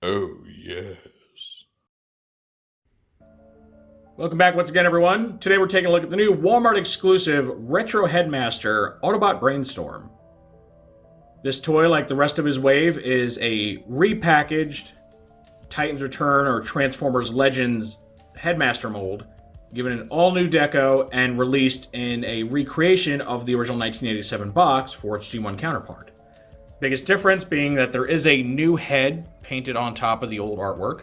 Oh, yes. Welcome back once again, everyone. Today we're taking a look at the new Walmart exclusive Retro Headmaster Autobot Brainstorm. This toy, like the rest of his wave, is a repackaged Titans Return or Transformers Legends Headmaster mold, given an all-new deco and released in a recreation of the original 1987 box for its G1 counterpart. Biggest difference being that there is a new head painted on top of the old artwork,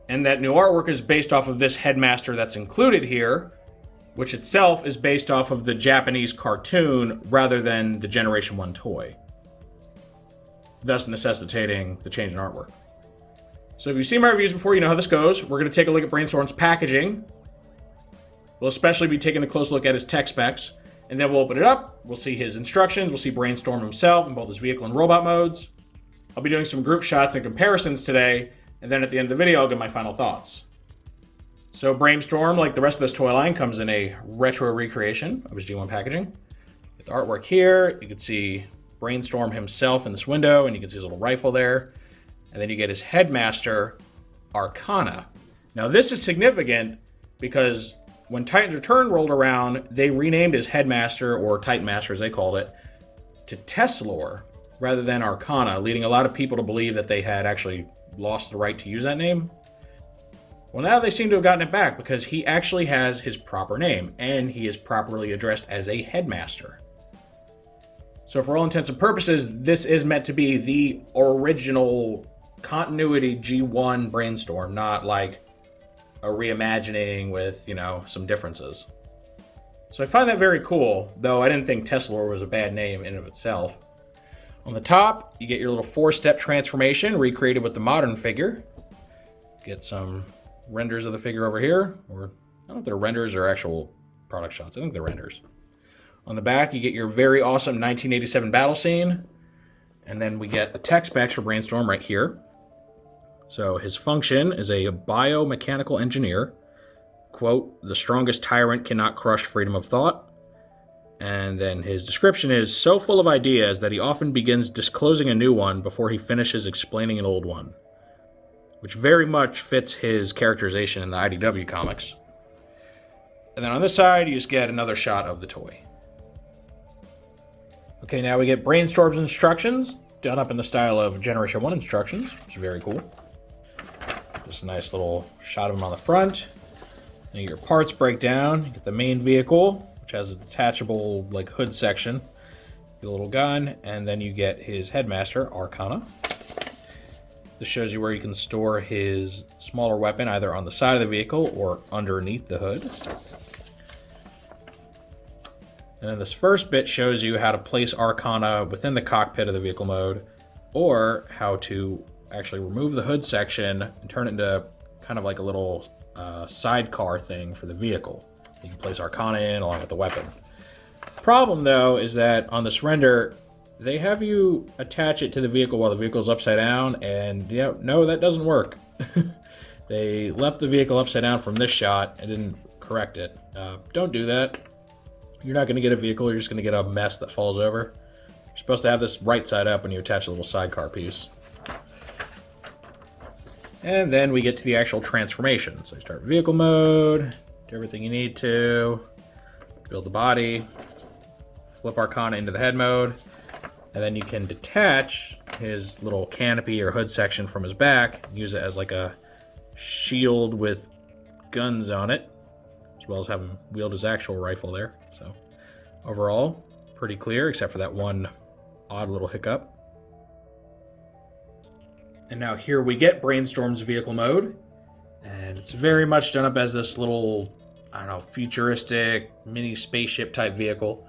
and that new artwork is based off of this Headmaster that's included here, which itself is based off of the Japanese cartoon rather than the Generation 1 toy, thus necessitating the change in artwork. So if you've seen my reviews before, you know how this goes. We're going to take a look at Brainstorm's packaging. We'll especially be taking a close look at his tech specs, and then we'll open it up. We'll see his instructions. We'll see Brainstorm himself in both his vehicle and robot modes. I'll be doing some group shots and comparisons today, and then at the end of the video, I'll give my final thoughts. So Brainstorm, like the rest of this toy line, comes in a retro recreation of his G1 packaging. With the artwork here, you can see Brainstorm himself in this window, and you can see his little rifle there. And then you get his Headmaster Arcana. Now this is significant because when Titans Return rolled around, they renamed his Headmaster, or Titan Master as they called it, to Teslor rather than Arcana, leading a lot of people to believe that they had actually lost the right to use that name. Well, now they seem to have gotten it back because he actually has his proper name, and he is properly addressed as a Headmaster. So for all intents and purposes, this is meant to be the original continuity G1 Brainstorm, not like a reimagining with, some differences. So I find that very cool, though I didn't think Teslor was a bad name in and of itself. On the top, you get your little 4-step transformation recreated with the modern figure. Get some renders of the figure over here, or I don't know if they're renders or actual product shots. I think they're renders. On the back, you get your very awesome 1987 battle scene, and then we get the tech specs for Brainstorm right here. So his function is a biomechanical engineer. Quote, the strongest tyrant cannot crush freedom of thought. And then his description is so full of ideas that he often begins disclosing a new one before he finishes explaining an old one, which very much fits his characterization in the IDW comics. And then on this side, you just get another shot of the toy. Okay, now we get Brainstorm's instructions, done up in the style of Generation 1 instructions, which is very cool. This nice little shot of him on the front. Then your parts break down. You get the main vehicle, which has a detachable hood section. Get a little gun, and then you get his Headmaster Arcana. This shows you where you can store his smaller weapon, either on the side of the vehicle or underneath the hood. And then this first bit shows you how to place Arcana within the cockpit of the vehicle mode, or how to actually remove the hood section and turn it into kind of like a little sidecar thing for the vehicle. You can place Arcana in along with the weapon. Problem, though, is that on this render, they have you attach it to the vehicle while the vehicle's upside down, and no, that doesn't work. They left the vehicle upside down from this shot and didn't correct it. Don't do that. You're not going to get a vehicle, you're just going to get a mess that falls over. You're supposed to have this right side up when you attach a little sidecar piece. And then we get to the actual transformation. So you start vehicle mode, do everything you need to, build the body, flip Arcana into the head mode, and then you can detach his little canopy or hood section from his back, use it as like a shield with guns on it, as well as have him wield his actual rifle there. So overall, pretty clear, except for that one odd little hiccup. And now here we get Brainstorm's vehicle mode, and it's very much done up as this little, futuristic mini spaceship type vehicle.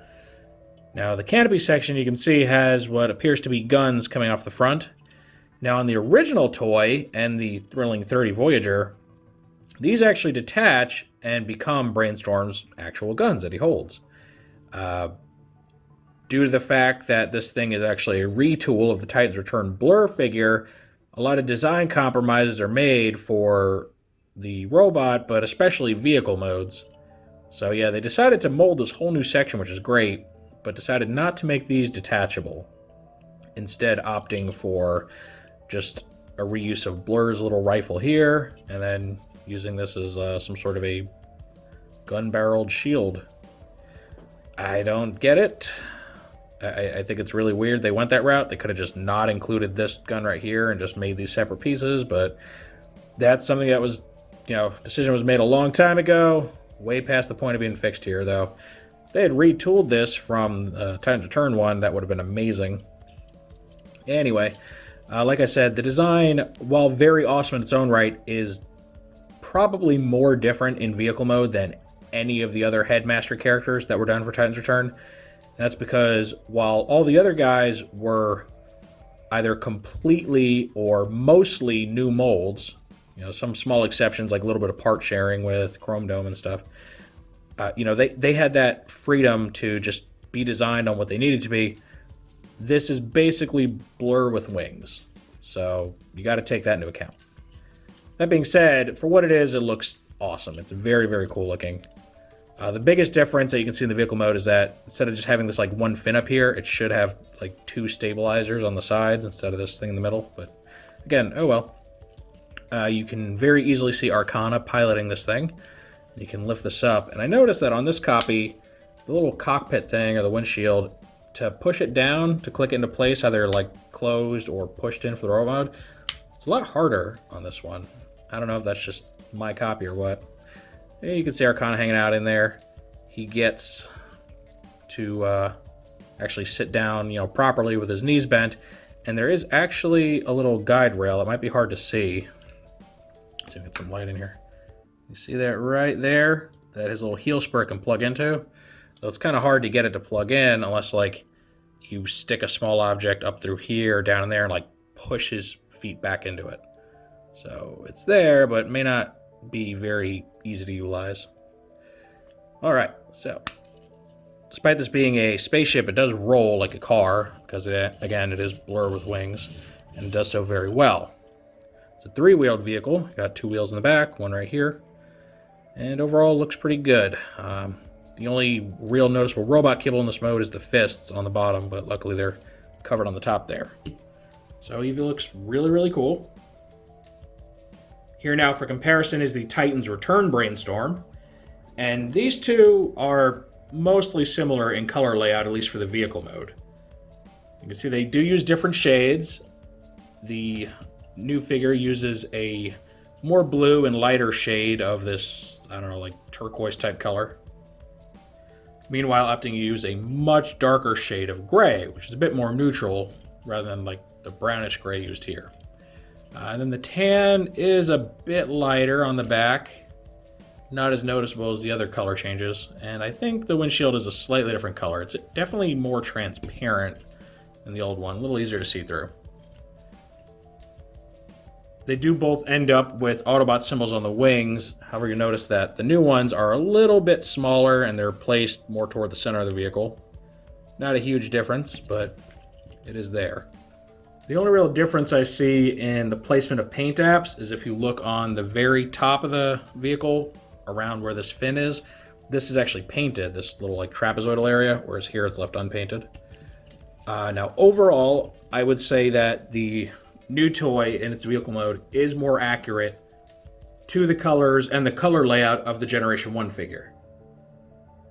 Now the canopy section you can see has what appears to be guns coming off the front. Now on the original toy and the Thrilling 30 Voyager, these actually detach and become Brainstorm's actual guns that he holds. Due to the fact that this thing is actually a retool of the Titans Return Blur figure, a lot of design compromises are made for the robot, but especially vehicle modes. So yeah, they decided to mold this whole new section, which is great, but decided not to make these detachable. Instead opting for just a reuse of Blur's little rifle here, and then using this as some sort of a gun-barreled shield. I don't get it. I think it's really weird they went that route. They could have just not included this gun right here and just made these separate pieces, but that's something that was, decision was made a long time ago, way past the point of being fixed here, though. If they had retooled this from Titans Return 1, that would have been amazing. Anyway, like I said, the design, while very awesome in its own right, is probably more different in vehicle mode than any of the other Headmaster characters that were done for Titans Return. That's because while all the other guys were either completely or mostly new molds, some small exceptions like a little bit of part sharing with Chrome Dome and stuff, they had that freedom to just be designed on what they needed to be. This is basically Blur with wings, so you got to take that into account. That being said, for what it is, it looks awesome. It's very, very cool looking. The biggest difference that you can see in the vehicle mode is that instead of just having this like one fin up here, it should have like two stabilizers on the sides instead of this thing in the middle. But again, oh well. You can very easily see Arcana piloting this thing. You can lift this up. And I noticed that on this copy, the little cockpit thing or the windshield, to push it down, to click it into place, either like closed or pushed in for the robot mode, it's a lot harder on this one. I don't know if that's just my copy or what. You can see Arcana hanging out in there. He gets to actually sit down, properly with his knees bent. And there is actually a little guide rail. It might be hard to see. Let's see if we get some light in here. You see that right there? That his little heel spur can plug into. So it's kind of hard to get it to plug in unless like you stick a small object up through here, down in there, and like push his feet back into it. So it's there, but may not be very easy to utilize. All right, so despite this being a spaceship, it does roll like a car because again, it is Blur with wings and it does so very well. It's a three-wheeled vehicle. Got two wheels in the back, one right here, and overall looks pretty good. The only real noticeable robot kibble in this mode is the fists on the bottom, but luckily they're covered on the top there. So Eevee looks really, really cool. Here now for comparison is the Titans Return Brainstorm. And these two are mostly similar in color layout, at least for the vehicle mode. You can see they do use different shades. The new figure uses a more blue and lighter shade of this, I don't know, like turquoise type color. Meanwhile, opting to use a much darker shade of gray, which is a bit more neutral rather than like the brownish gray used here. And then the tan is a bit lighter on the back. Not as noticeable as the other color changes. And I think the windshield is a slightly different color. It's definitely more transparent than the old one. A little easier to see through. They do both end up with Autobot symbols on the wings. However, you notice that the new ones are a little bit smaller and they're placed more toward the center of the vehicle. Not a huge difference, but it is there. The only real difference I see in the placement of paint apps is if you look on the very top of the vehicle, around where this fin is, this is actually painted, this little like trapezoidal area, whereas here it's left unpainted. Now overall, I would say that the new toy in its vehicle mode is more accurate to the colors and the color layout of the Generation 1 figure.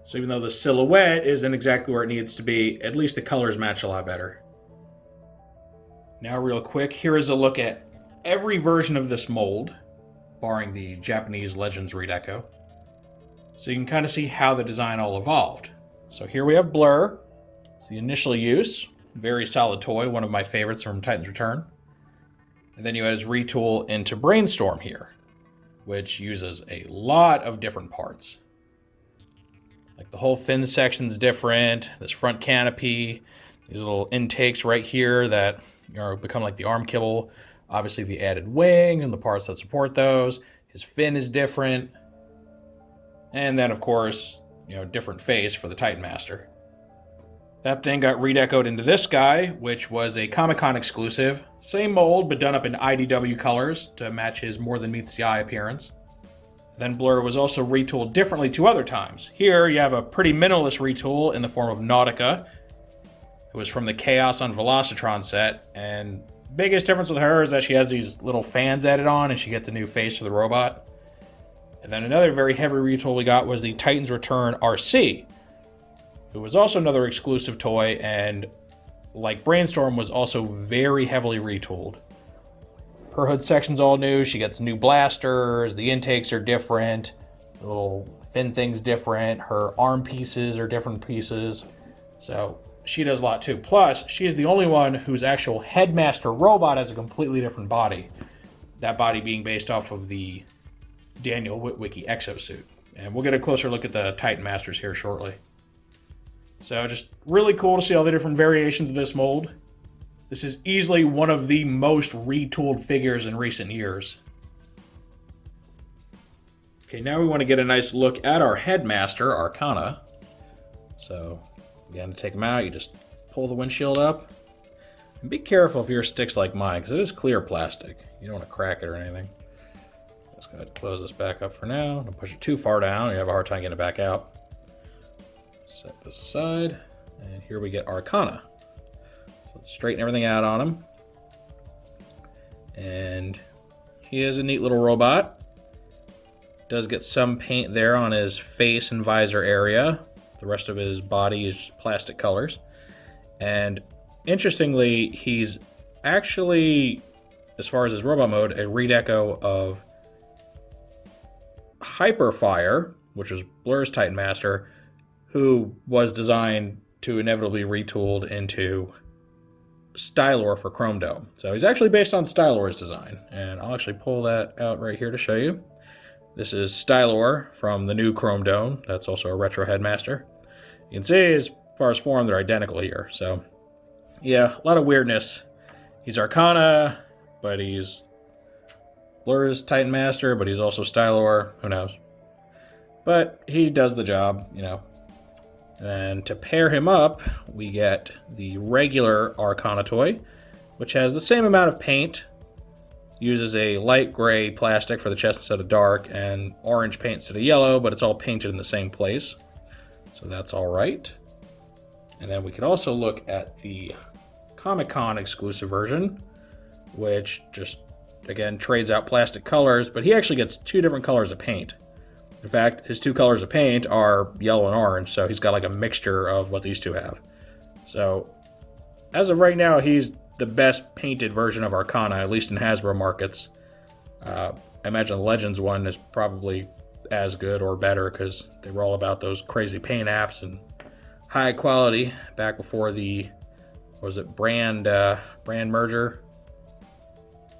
So even though the silhouette isn't exactly where it needs to be, at least the colors match a lot better. Now real quick, here is a look at every version of this mold, barring the Japanese Legends redeco. So you can kind of see how the design all evolved. So here we have Blur. It's the initial use, very solid toy, one of my favorites from Titans Return. And then you had his retool into Brainstorm here, which uses a lot of different parts. Like the whole fin section's different, this front canopy, these little intakes right here that become like the arm kibble. Obviously the added wings and the parts that support those. His fin is different. And then of course, different face for the Titan Master. That thing got redecoed into this guy, which was a Comic-Con exclusive. Same mold, but done up in IDW colors to match his more than meets the eye appearance. Then Blur was also retooled differently two other times. Here you have a pretty minimalist retool in the form of Nautica, who was from the Chaos on Velocitron set, and Biggest difference with her is that she has these little fans added on and she gets a new face for the robot. And then another very heavy retool we got was the Titans Return RC, who was also another exclusive toy and, like Brainstorm, was also very heavily retooled. Her hood section's all new. She gets new blasters. The intakes are different. The little fin thing's different. Her arm pieces are different pieces. So she does a lot too. Plus, she's the only one whose actual Headmaster robot has a completely different body. That body being based off of the Daniel Witwicky exosuit. And we'll get a closer look at the Titan Masters here shortly. So just really cool to see all the different variations of this mold. This is easily one of the most retooled figures in recent years. Okay, now we want to get a nice look at our Headmaster Arcana. So, again, to take them out, you just pull the windshield up. And be careful if your stick's like mine, because it is clear plastic. You don't want to crack it or anything. Let's go ahead and close this back up for now. Don't push it too far down, you have a hard time getting it back out. Set this aside, and here we get Arcana. So let's straighten everything out on him. And he is a neat little robot. Does get some paint there on his face and visor area. The rest of his body is just plastic colors. And interestingly, he's actually, as far as his robot mode, a redeco of Hyperfire, which was Blur's Titan Master, who was designed to inevitably retooled into Stylor for Chrome Dome. So he's actually based on Stylor's design, and I'll actually pull that out right here to show you. This is Stylor from the new Chrome Dome. That's also a retro Headmaster. You can see as far as form, they're identical here. So yeah, a lot of weirdness. He's Arcana, but he's Blur's Titan Master, but he's also Stylor. Who knows? But he does the job, you know. And to pair him up, we get the regular Arcana toy, which has the same amount of paint, uses a light gray plastic for the chest instead of dark, and orange paint instead of yellow, but it's all painted in the same place. So that's all right. And then we could also look at the Comic-Con exclusive version, which just, again, trades out plastic colors, but he actually gets two different colors of paint. In fact, his two colors of paint are yellow and orange, so he's got like a mixture of what these two have. So, as of right now, he's the best painted version of Arcana, at least in Hasbro markets. I imagine the Legends one is probably as good or better, because they were all about those crazy paint apps and high quality back before the, was it brand merger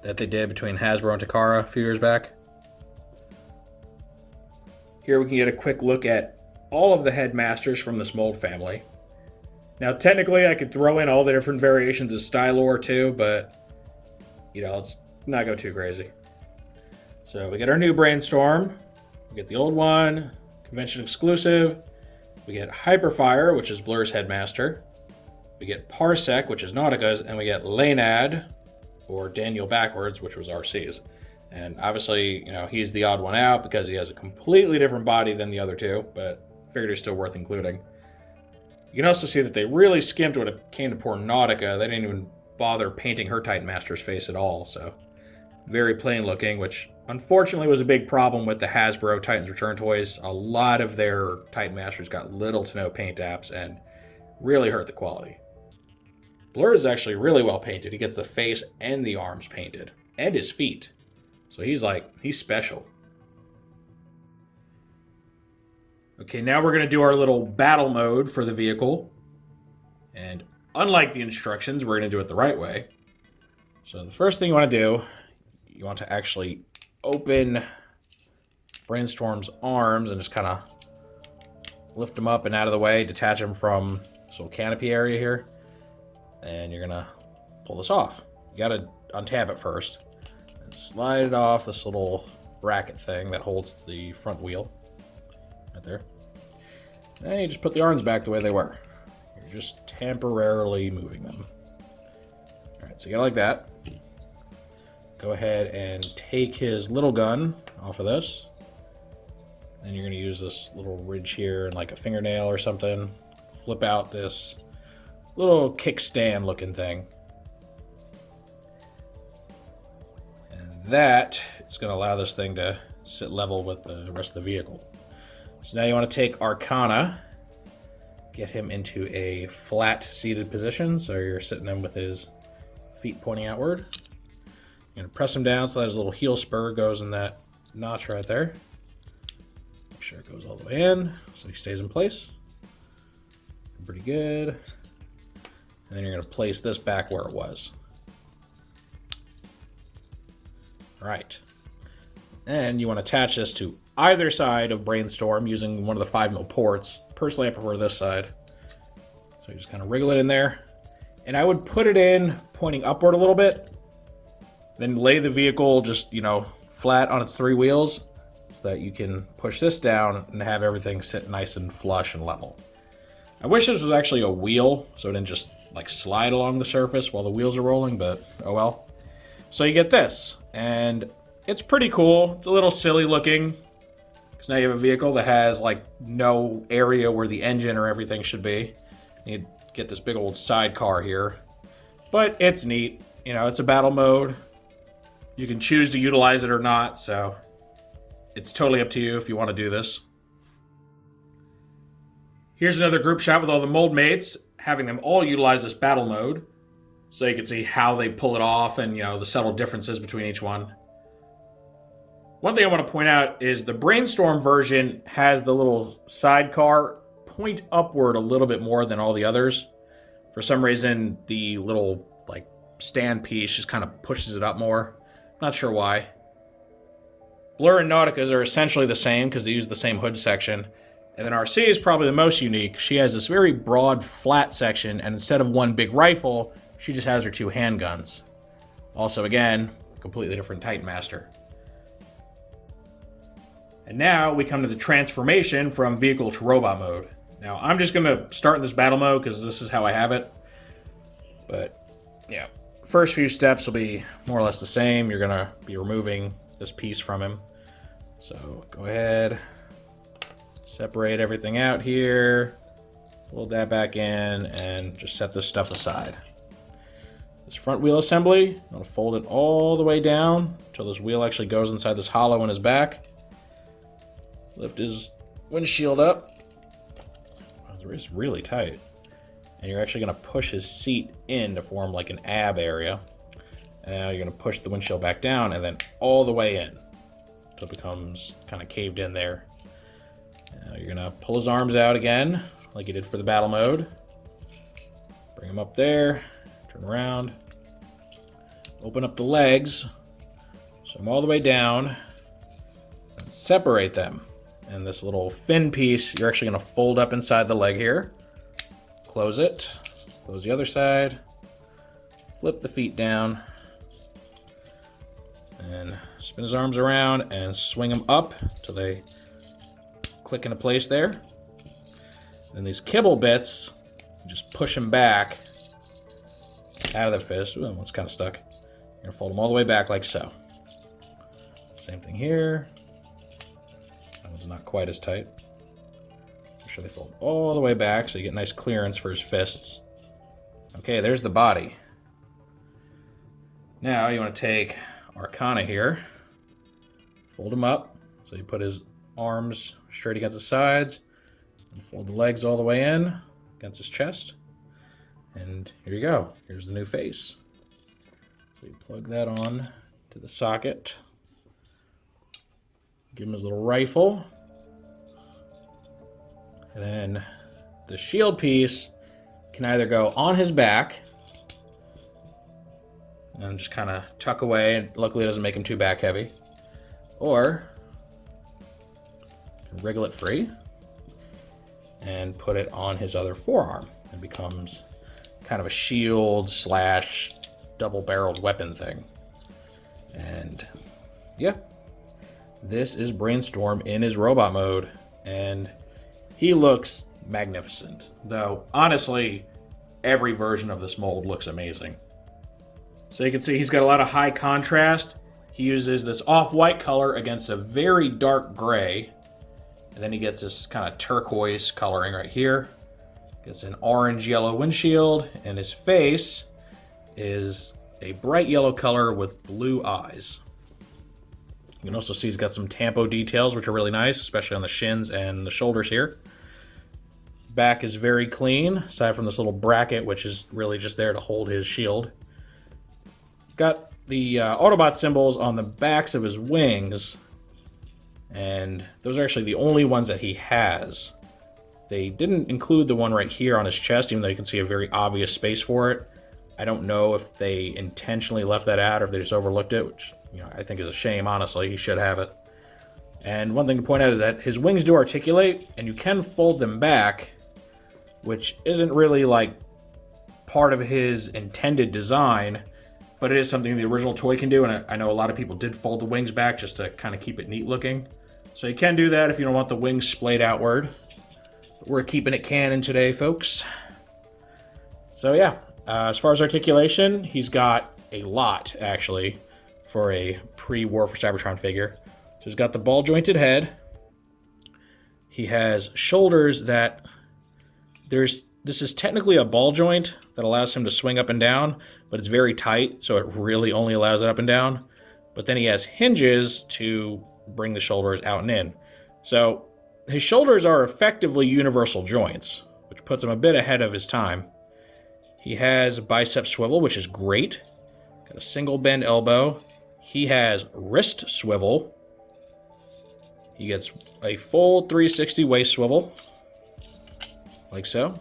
that they did between Hasbro and Takara a few years back. Here we can get a quick look at all of the Headmasters from this mold family. Now, technically, I could throw in all the different variations of Stylor too, but, you know, let's not go too crazy. So we get our new Brainstorm, we get the old one, convention exclusive, we get Hyperfire, which is Blur's Headmaster, we get Parsec, which is Nautica's, and we get Lanad, or Daniel Backwards, which was RC's. And obviously, you know, he's the odd one out because he has a completely different body than the other two, but figured he's still worth including. You can also see that they really skimped when it came to poor Nautica. They didn't even bother painting her Titan Master's face at all, so very plain looking, which unfortunately was a big problem with the Hasbro Titans Return toys. A lot of their Titan Masters got little to no paint apps and really hurt the quality. Blur is actually really well painted. He gets the face and the arms painted, and his feet. So he's special. Okay, now we're going to do our little battle mode for the vehicle. And unlike the instructions, we're going to do it the right way. So the first thing you want to do, you want to actually open Brainstorm's arms and just kind of lift them up and out of the way, detach them from this little canopy area here. And you're going to pull this off. You got to untap it first. Slide it off this little bracket thing that holds the front wheel right there. And you just put the arms back the way they were. You're just temporarily moving them. Alright, so you got like that. Go ahead and take his little gun off of this. Then you're going to use this little ridge here and like a fingernail or something. Flip out this little kickstand looking thing. that is going to allow this thing to sit level with the rest of the vehicle. So now you want to take Arcana, get him into a flat seated position, so you're sitting him with his feet pointing outward. You're going to press him down so that his little heel spur goes in that notch right there. Make sure it goes all the way in so he stays in place. Pretty good. And then you're going to place this back where it was. All right. And you want to attach this to either side of Brainstorm using one of the 5mm ports. Personally, I prefer this side. So you just kind of wriggle it in there. And I would put it in pointing upward a little bit. Then lay the vehicle just, flat on its 3 wheels so that you can push this down and have everything sit nice and flush and level. I wish this was actually a wheel so it didn't just slide along the surface while the wheels are rolling, but oh well. So you get this, and it's pretty cool. It's a little silly looking, because now you have a vehicle that has no area where the engine or everything should be. You get this big old sidecar here, but it's neat. It's a battle mode. You can choose to utilize it or not, so it's totally up to you if you want to do this. Here's another group shot with all the mold mates, having them all utilize this battle mode, so you can see how they pull it off and, the subtle differences between each one. One thing I want to point out is the Brainstorm version has the little sidecar point upward a little bit more than all the others. For some reason, the little, stand piece just kind of pushes it up more. Not sure why. Blur and Nautica's are essentially the same because they use the same hood section. And then RC is probably the most unique. She has this very broad, flat section, and instead of one big rifle, she just has her 2 handguns. Also, again, completely different Titan Master. And now we come to the transformation from vehicle to robot mode. Now, I'm just going to start in this battle mode because this is how I have it. But, yeah, first few steps will be more or less the same. You're going to be removing this piece from him. So, go ahead. Separate everything out here, fold that back in, and just set this stuff aside. This front wheel assembly, I'm going to fold it all the way down until this wheel actually goes inside this hollow in his back. Lift his windshield up. It's really tight. And you're actually going to push his seat in to form an ab area. And now you're going to push the windshield back down and then all the way in until it becomes kind of caved in there. Now you're going to pull his arms out again, like you did for the battle mode. Bring him up there, turn around, open up the legs, so I'm all the way down, and separate them. And this little fin piece, you're actually going to fold up inside the leg here. Close it, close the other side, flip the feet down, and spin his arms around and swing them up till they click into place there. Then these kibble bits, just push them back out of the fist. Ooh, that one's kind of stuck. You're gonna fold them all the way back like so. Same thing here. That one's not quite as tight. Make sure they fold all the way back so you get nice clearance for his fists. Okay, there's the body. Now you want to take Arcana here, fold him up so you put his arms straight against the sides, and fold the legs all the way in against his chest. And here you go. Here's the new face. So you plug that on to the socket. Give him his little rifle. And then the shield piece can either go on his back and just kind of tuck away, and luckily it doesn't make him too back heavy, or wriggle it free and put it on his other forearm. It becomes kind of a shield slash double-barreled weapon thing. And yeah, this is Brainstorm in his robot mode, and he looks magnificent. Though honestly, every version of this mold looks amazing. So you can see he's got a lot of high contrast. He uses this off-white color against a very dark gray. And then he gets this kind of turquoise coloring right here. Gets an orange-yellow windshield, and his face is a bright yellow color with blue eyes. You can also see he's got some tampo details, which are really nice, especially on the shins and the shoulders here. Back is very clean, aside from this little bracket, which is really just there to hold his shield. Got the Autobot symbols on the backs of his wings, and those are actually the only ones that he has. They didn't include the one right here on his chest, even though you can see a very obvious space for it. I don't know if they intentionally left that out or if they just overlooked it, which I think is a shame, honestly. He should have it. And one thing to point out is that his wings do articulate, and you can fold them back, which isn't really like part of his intended design, but it is something the original toy can do, and I know a lot of people did fold the wings back just to kind of keep it neat looking. So you can do that if you don't want the wings splayed outward. But we're keeping it canon today, folks. So yeah, as far as articulation, he's got a lot, actually, for a pre-War for Seibertron figure. So he's got the ball-jointed head. He has shoulders that this is technically a ball joint that allows him to swing up and down, but it's very tight, so it really only allows it up and down. But then he has hinges to bring the shoulders out and in. So his shoulders are effectively universal joints, which puts him a bit ahead of his time. He has a bicep swivel, which is great. Got a single bend elbow. He has wrist swivel. He gets a full 360 waist swivel, like so.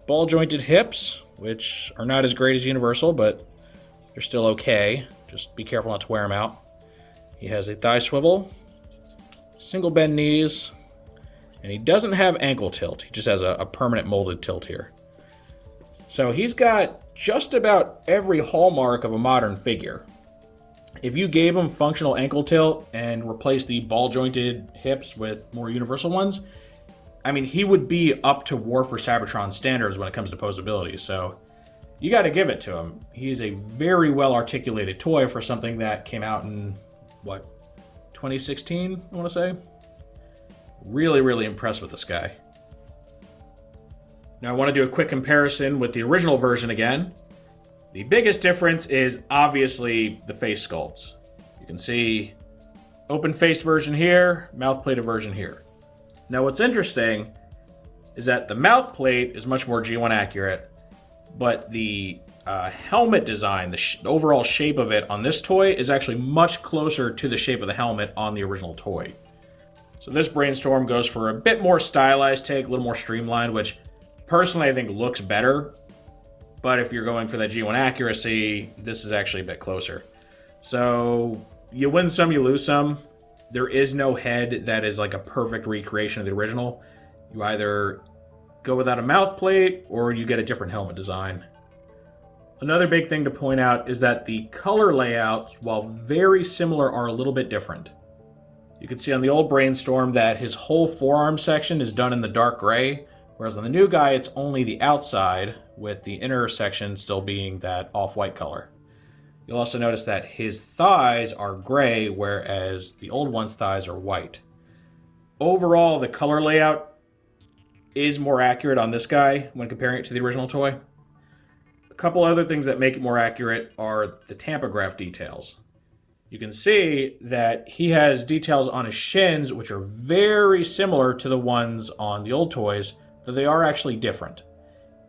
Ball jointed hips, which are not as great as universal, but they're still okay. Just be careful not to wear them out. He has a thigh swivel, single bend knees, and he doesn't have ankle tilt. He just has a permanent molded tilt here. So he's got just about every hallmark of a modern figure. If you gave him functional ankle tilt and replaced the ball jointed hips with more universal ones, I mean, he would be up to War for Seibertron standards when it comes to posability, so you got to give it to him. He's a very well-articulated toy for something that came out in, 2016, I want to say? Really, really impressed with this guy. Now, I want to do a quick comparison with the original version again. The biggest difference is obviously the face sculpts. You can see open-faced version here, mouth-plated version here. Now, what's interesting is that the mouth plate is much more G1 accurate, but the helmet design, the overall shape of it on this toy is actually much closer to the shape of the helmet on the original toy. So this Brainstorm goes for a bit more stylized take, a little more streamlined, which personally I think looks better. But if you're going for that G1 accuracy, this is actually a bit closer. So you win some, you lose some. There is no head that is like a perfect recreation of the original. You either go without a mouth plate or you get a different helmet design. Another big thing to point out is that the color layouts, while very similar, are a little bit different. You can see on the old Brainstorm that his whole forearm section is done in the dark gray, whereas on the new guy it's only the outside, with the inner section still being that off-white color. You'll also notice that his thighs are gray, whereas the old one's thighs are white. Overall, the color layout is more accurate on this guy when comparing it to the original toy. A couple other things that make it more accurate are the tampograph details. You can see that he has details on his shins which are very similar to the ones on the old toys, though they are actually different.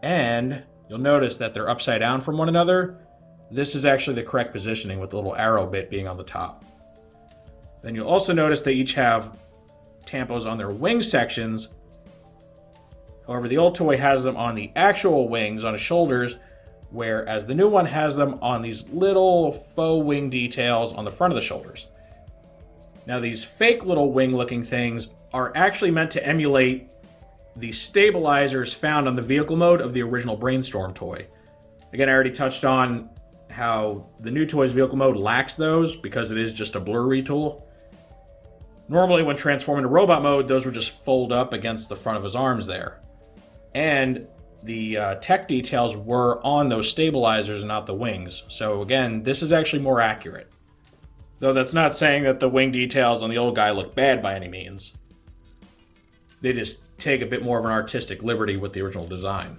And you'll notice that they're upside down from one another. This is actually the correct positioning with the little arrow bit being on the top. Then you'll also notice they each have tampos on their wing sections. However, the old toy has them on the actual wings on his shoulders, whereas the new one has them on these little faux wing details on the front of the shoulders. Now, these fake little wing-looking things are actually meant to emulate the stabilizers found on the vehicle mode of the original Brainstorm toy. Again, I already touched on how the new toy's vehicle mode lacks those because it is just a blur retool. Normally, when transforming to robot mode, those would just fold up against the front of his arms there. And the tech details were on those stabilizers, not the wings. So again, this is actually more accurate. Though that's not saying that the wing details on the old guy look bad by any means. They just take a bit more of an artistic liberty with the original design.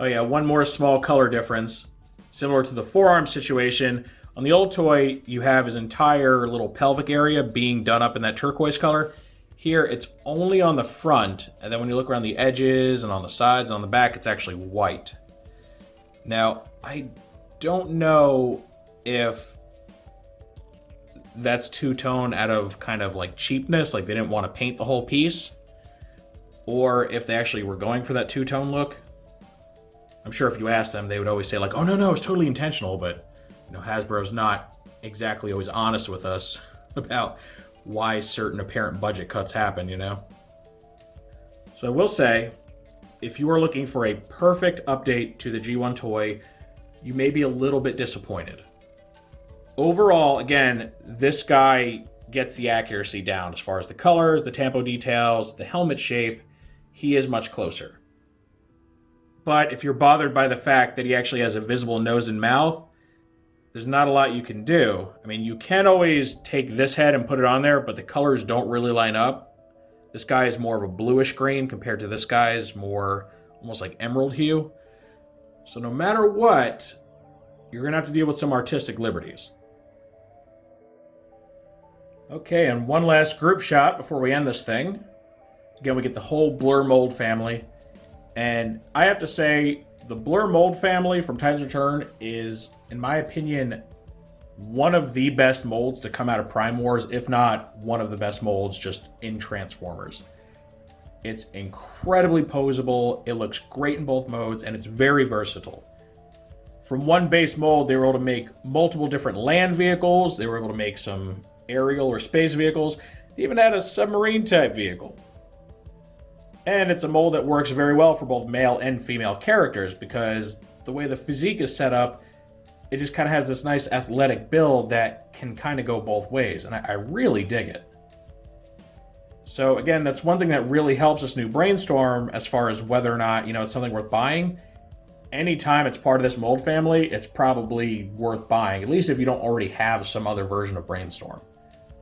Oh yeah, one more small color difference. Similar to the forearm situation, On the old toy, you have his entire little pelvic area being done up in that turquoise color. Here, it's only on the front, and then when you look around the edges and on the sides and on the back, it's actually white. Now, I don't know if that's two-tone out of kind of like cheapness, like they didn't want to paint the whole piece, or if they actually were going for that two-tone look. I'm sure if you asked them, they would always say like, oh no, it's totally intentional, but you know, Hasbro's not exactly always honest with us about why certain apparent budget cuts happen, you know? So I will say, if you are looking for a perfect update to the G1 toy, you may be a little bit disappointed. Overall, again, this guy gets the accuracy down as far as the colors, the tampo details, the helmet shape. He is much closer. But if you're bothered by the fact that he actually has a visible nose and mouth, there's not a lot you can do. I mean, you can always take this head and put it on there, but the colors don't really line up. This guy is more of a bluish green compared to this guy's more almost like emerald hue. So no matter what, you're going to have to deal with some artistic liberties. Okay, and one last group shot before we end this thing. Again, we get the whole Blur mold family. And I have to say, the Blur mold family from Titan's Return is, in my opinion, one of the best molds to come out of Prime Wars, if not one of the best molds just in Transformers. It's incredibly posable, it looks great in both modes, and it's very versatile. From one base mold, they were able to make multiple different land vehicles, they were able to make some aerial or space vehicles, they even had a submarine type vehicle. And it's a mold that works very well for both male and female characters because the way the physique is set up, it just kind of has this nice athletic build that can kind of go both ways, and I really dig it. So again, that's one thing that really helps this new Brainstorm as far as whether or not, you know, it's something worth buying. Anytime it's part of this mold family, it's probably worth buying, at least if you don't already have some other version of Brainstorm.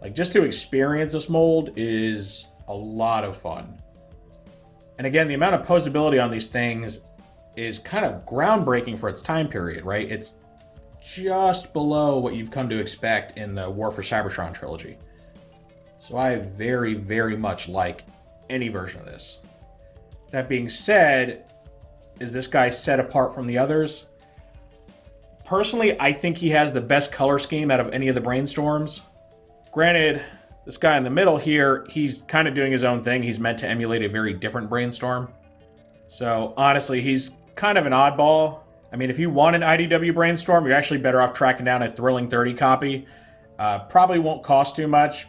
Like, just to experience this mold is a lot of fun. And again, the amount of posability on these things is kind of groundbreaking for its time period, right? It's just below what you've come to expect in the War for Seibertron trilogy. So I very, very much like any version of this. That being said, is this guy set apart from the others? Personally, I think he has the best color scheme out of any of the Brainstorms. Granted, this guy in the middle here, he's kind of doing his own thing. He's meant to emulate a very different Brainstorm. So honestly, he's kind of an oddball. I mean, if you want an IDW Brainstorm, you're actually better off tracking down a Thrilling 30 copy. Probably won't cost too much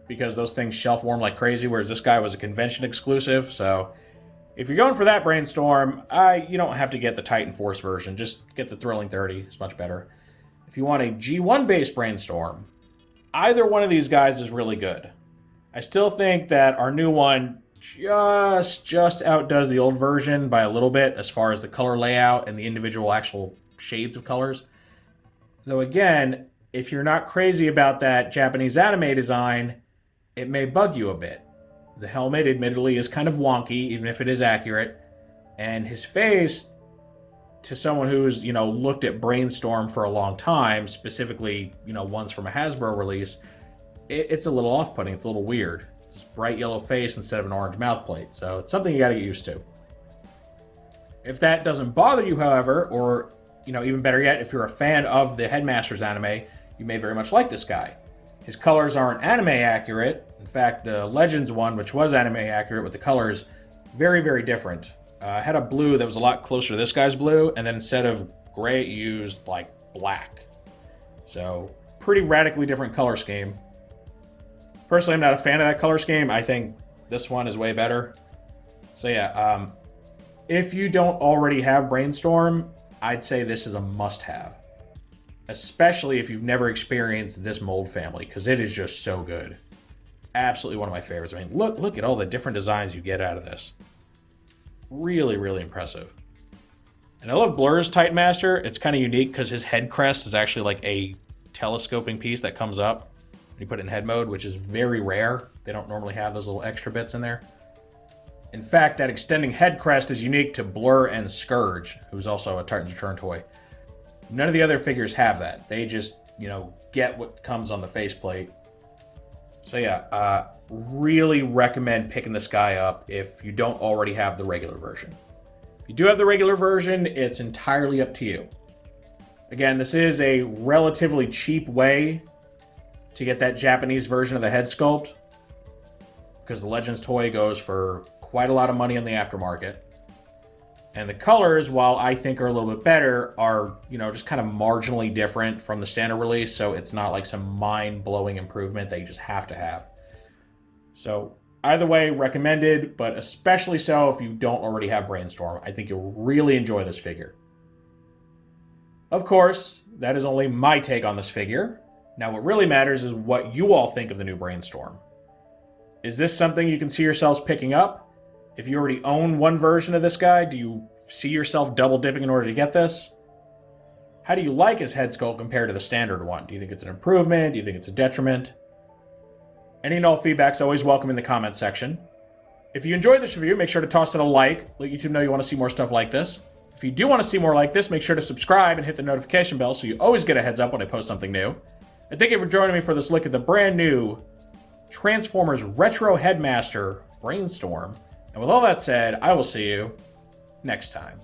because those things shelf warm like crazy, whereas this guy was a convention exclusive. So if you're going for that Brainstorm, you don't have to get the Titan Force version. Just get the Thrilling 30. It's much better. If you want a G1-based Brainstorm, either one of these guys is really good. I still think that our new one just outdoes the old version by a little bit as far as the color layout and the individual actual shades of colors. Though again, if you're not crazy about that Japanese anime design, it may bug you a bit. The helmet, admittedly, is kind of wonky, even if it is accurate. And his face, to someone who's, you know, looked at Brainstorm for a long time, specifically, you know, ones from a Hasbro release, it's a little off-putting. It's a little weird. It's this bright yellow face instead of an orange mouthplate. So it's something you got to get used to. If that doesn't bother you, however, or, you know, even better yet, if you're a fan of the Headmasters anime, you may very much like this guy. His colors aren't anime accurate. In fact, the Legends one, which was anime accurate with the colors, very, very different. Had a blue that was a lot closer to this guy's blue, and then instead of gray, it used like black. So pretty radically different color scheme. Personally, I'm not a fan of that color scheme. I think this one is way better. So yeah, if you don't already have Brainstorm, I'd say this is a must-have. Especially if you've never experienced this mold family, because it is just so good. Absolutely one of my favorites. I mean, look at all the different designs you get out of this. Really, really impressive. And I love Blur's Titan Master. It's kind of unique because his head crest is actually like a telescoping piece that comes up when you put it in head mode, which is very rare. They don't normally have those little extra bits in there. In fact, that extending head crest is unique to Blur and Scourge, who's also a Titan's Return toy. None of the other figures have that. They just, get what comes on the faceplate. So yeah, really recommend picking this guy up if you don't already have the regular version. If you do have the regular version, it's entirely up to you. Again, this is a relatively cheap way to get that Japanese version of the head sculpt, because the Legends toy goes for quite a lot of money on the aftermarket. And the colors, while I think are a little bit better, are, just kind of marginally different from the standard release, so it's not like some mind-blowing improvement that you just have to have. So either way, recommended, but especially so if you don't already have Brainstorm. I think you'll really enjoy this figure. Of course, that is only my take on this figure. Now what really matters is what you all think of the new Brainstorm. Is this something you can see yourselves picking up? If you already own one version of this guy, do you see yourself double dipping in order to get this? How do you like his head sculpt compared to the standard one? Do you think it's an improvement? Do you think it's a detriment? Any and all feedback's always welcome in the comments section. If you enjoyed this review, make sure to toss it a like. Let YouTube know you want to see more stuff like this. If you do want to see more like this, make sure to subscribe and hit the notification bell so you always get a heads up when I post something new. And thank you for joining me for this look at the brand new Transformers Retro Headmaster Brainstorm. And with all that said, I will see you next time.